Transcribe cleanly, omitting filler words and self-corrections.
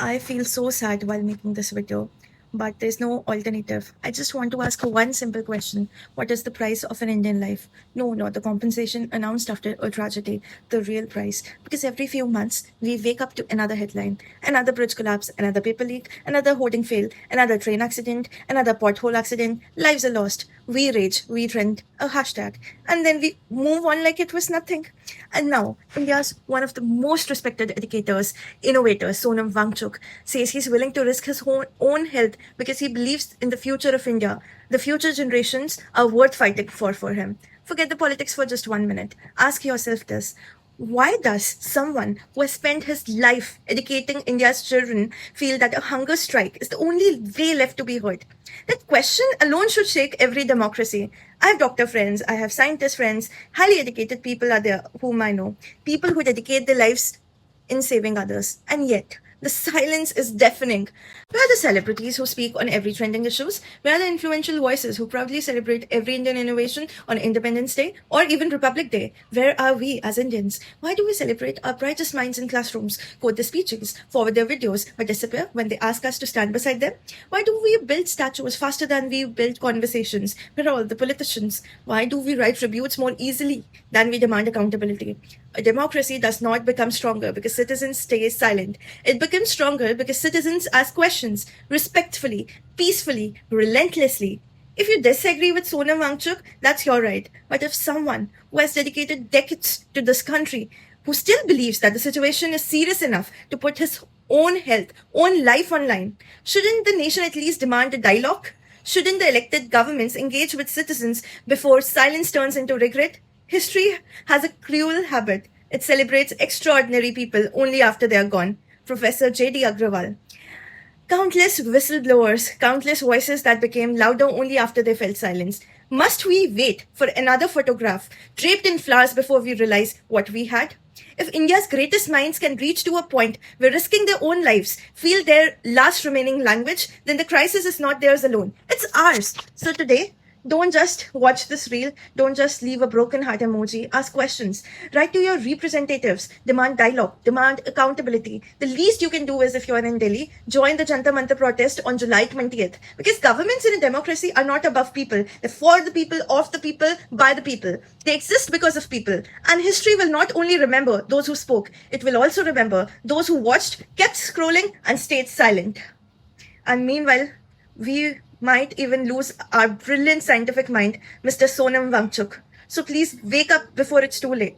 I feel so sad while making this video, but there's no alternative. I just want to ask one simple question. What is the price of an Indian life? No, not the compensation announced after a tragedy, the real price. Because every few months, we wake up to another headline, another bridge collapse, another paper leak, another hoarding fail, another train accident, another pothole accident, lives are lost. We rage, we trend, a hashtag, and then we move on like it was nothing. And now, India's one of the most respected educators, innovators, Sonam Wangchuk, says he's willing to risk his own health because he believes in the future of India. The future generations are worth fighting for him. Forget the politics for just 1 minute. Ask yourself this. Why does someone who has spent his life educating India's children feel that a hunger strike is the only way left to be heard? That question alone should shake every democracy. I have doctor friends, I have scientist friends, highly educated people are there whom I know, people who dedicate their lives in saving others. And yet, the silence is deafening. Where are the celebrities who speak on every trending issues? Where are the influential voices who proudly celebrate every Indian innovation on Independence Day or even Republic Day? Where are we as Indians? Why do we celebrate our brightest minds in classrooms, quote their speeches, forward their videos, but disappear when they ask us to stand beside them? Why do we build statues faster than we build conversations? Where are all the politicians? Why do we write tributes more easily than we demand accountability? A democracy does not become stronger because citizens stay silent. It becomes stronger because citizens ask questions respectfully, peacefully, relentlessly. If you disagree with Sonam Wangchuk, that's your right. But if someone who has dedicated decades to this country, who still believes that the situation is serious enough to put his own health, own life on line, shouldn't the nation at least demand a dialogue? Shouldn't the elected governments engage with citizens before silence turns into regret? History has a cruel habit. It celebrates extraordinary people only after they are gone. Professor J.D. Agrawal. Countless whistleblowers, countless voices that became louder only after they felt silenced. Must we wait for another photograph draped in flowers before we realize what we had? If India's greatest minds can reach to a point where risking their own lives feel their last remaining language, then the crisis is not theirs alone. It's ours. So today, don't just watch this reel. Don't just leave a broken heart emoji. Ask questions. Write to your representatives. Demand dialogue. Demand accountability. The least you can do is, if you're in Delhi, join the Jantar Mantar protest on July 20th. Because governments in a democracy are not above people. They're for the people, of the people, by the people. They exist because of people. And history will not only remember those who spoke, it will also remember those who watched, kept scrolling, and stayed silent. And meanwhile, we might even lose our brilliant scientific mind, Mr. Sonam Wangchuk. So please wake up before it's too late.